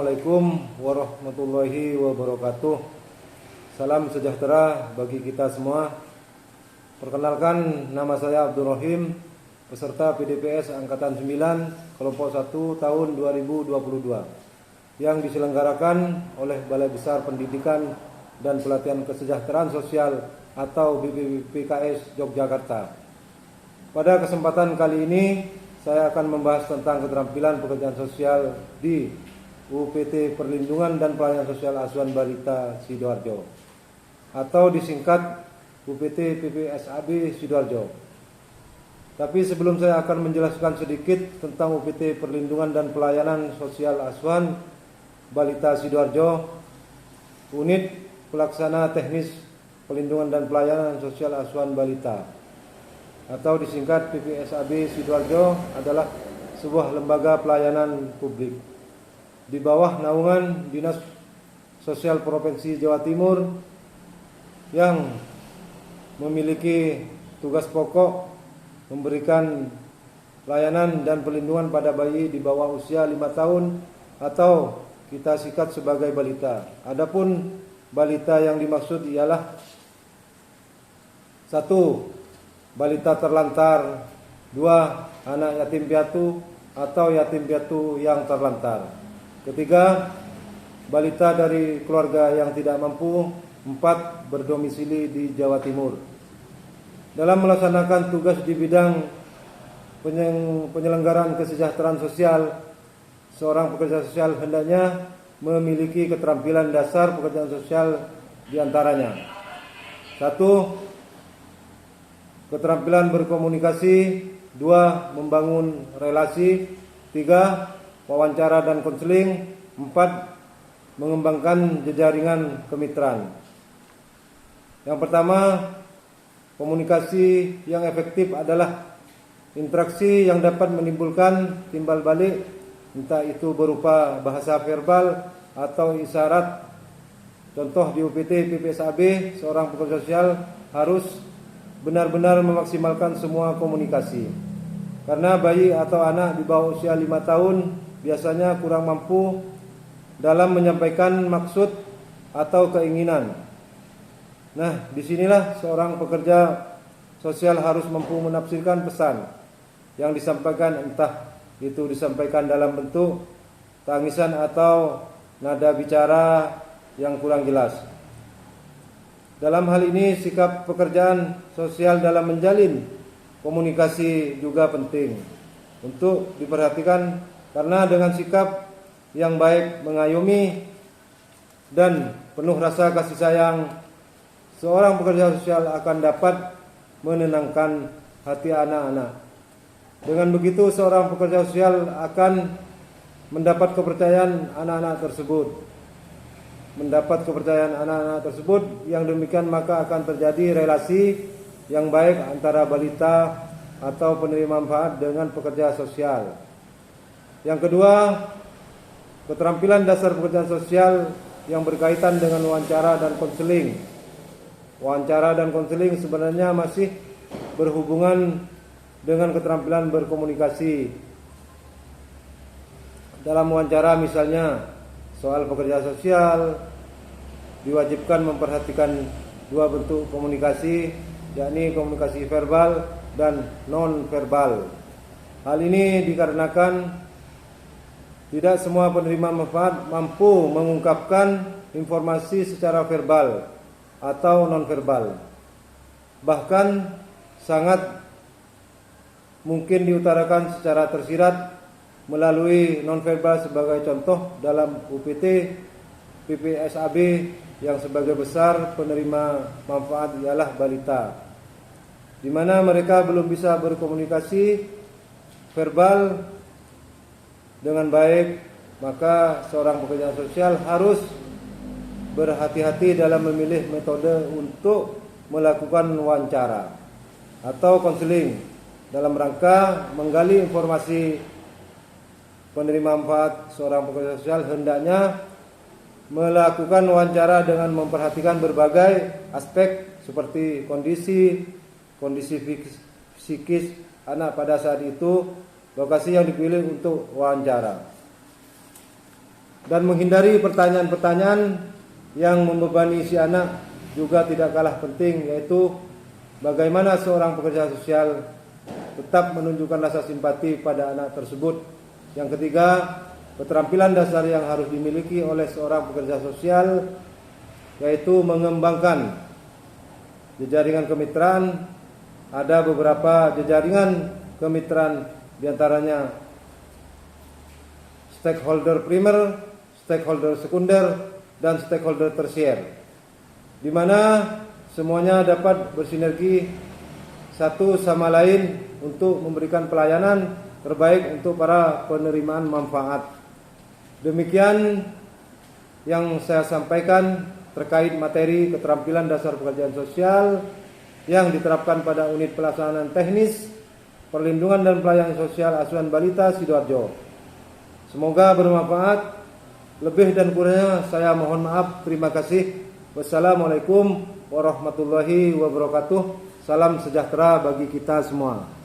Assalamualaikum warahmatullahi wabarakatuh. Salam sejahtera bagi kita semua. Perkenalkan, nama saya Abdul Rahim, peserta PDPS Angkatan 9 Kelompok 1 tahun 2022 yang diselenggarakan oleh Balai Besar Pendidikan dan Pelatihan Kesejahteraan Sosial atau BPPKS Yogyakarta. Pada kesempatan kali ini saya akan membahas tentang keterampilan pekerjaan sosial di UPT Perlindungan dan Pelayanan Sosial Asuhan Balita Sidoarjo atau disingkat UPT PPSAB Sidoarjo. Tapi sebelum saya akan menjelaskan sedikit tentang UPT Perlindungan dan Pelayanan Sosial Asuhan Balita Sidoarjo, Unit Pelaksana Teknis Pelindungan dan Pelayanan Sosial Asuhan Balita atau disingkat PPSAB Sidoarjo adalah sebuah lembaga pelayanan publik di bawah naungan Dinas Sosial Provinsi Jawa Timur yang memiliki tugas pokok memberikan layanan dan perlindungan pada bayi di bawah usia 5 tahun atau kita singkat sebagai balita. Adapun balita yang dimaksud ialah 1. Balita terlantar, 2. Anak yatim piatu atau yatim piatu yang terlantar. 3. Balita dari keluarga yang tidak mampu. 4. Berdomisili di Jawa Timur. Dalam melaksanakan tugas di bidang penyelenggaraan kesejahteraan sosial, seorang pekerja sosial hendaknya memiliki keterampilan dasar pekerjaan sosial diantaranya: 1. Keterampilan berkomunikasi, 2. Membangun relasi, 3. Wawancara dan konseling, 4. Mengembangkan jejaringan kemitraan. Yang pertama, komunikasi yang efektif adalah interaksi yang dapat menimbulkan timbal balik, entah itu berupa bahasa verbal atau isyarat. Contoh di UPT PPSAB, seorang pekerja sosial harus benar-benar memaksimalkan semua komunikasi. Karena bayi atau anak di bawah usia 5 tahun biasanya kurang mampu dalam menyampaikan maksud atau keinginan. Nah, disinilah seorang pekerja sosial harus mampu menafsirkan pesan yang disampaikan, entah itu disampaikan dalam bentuk tangisan atau nada bicara yang kurang jelas. Dalam hal ini, sikap pekerjaan sosial dalam menjalin komunikasi juga penting untuk diperhatikan, karena dengan sikap yang baik, mengayomi, dan penuh rasa kasih sayang, seorang pekerja sosial akan dapat menenangkan hati anak-anak. Dengan begitu, seorang pekerja sosial akan mendapat kepercayaan anak-anak tersebut. Yang demikian maka akan terjadi relasi yang baik antara balita atau penerima manfaat dengan pekerja sosial. Yang kedua, keterampilan dasar pekerjaan sosial yang berkaitan dengan wawancara dan konseling. Wawancara dan konseling sebenarnya masih berhubungan dengan keterampilan berkomunikasi. Dalam wawancara misalnya, soal pekerja sosial diwajibkan memperhatikan dua bentuk komunikasi, yakni komunikasi verbal dan non-verbal. Hal ini dikarenakan tidak semua penerima manfaat mampu mengungkapkan informasi secara verbal atau non-verbal. Bahkan sangat mungkin diutarakan secara tersirat melalui non-verbal. Sebagai contoh, dalam UPT PPSAB yang sebagai besar penerima manfaat ialah balita, di mana mereka belum bisa berkomunikasi verbal dengan baik, maka seorang pekerja sosial harus berhati-hati dalam memilih metode untuk melakukan wawancara atau konseling dalam rangka menggali informasi penerima manfaat. Seorang pekerja sosial hendaknya melakukan wawancara dengan memperhatikan berbagai aspek seperti kondisi psikis anak pada saat itu, lokasi yang dipilih untuk wawancara. dan menghindari pertanyaan-pertanyaan yang membebani si anak juga tidak kalah penting, yaitu bagaimana seorang pekerja sosial tetap menunjukkan rasa simpati pada anak tersebut. Yang ketiga, keterampilan dasar yang harus dimiliki oleh seorang pekerja sosial yaitu mengembangkan jejaringan kemitraan. Ada beberapa jejaringan kemitraan, diantaranya stakeholder primer, stakeholder sekunder, dan stakeholder tersier, di mana semuanya dapat bersinergi satu sama lain untuk memberikan pelayanan terbaik untuk para penerimaan manfaat. Demikian yang saya sampaikan terkait materi keterampilan dasar pekerjaan sosial yang diterapkan pada unit pelaksanaan teknis perlindungan dan pelayanan sosial Asuhan Balita Sidoarjo. Semoga bermanfaat. Lebih dan kurangnya saya mohon maaf. Terima kasih. Wassalamualaikum warahmatullahi wabarakatuh. Salam sejahtera bagi kita semua.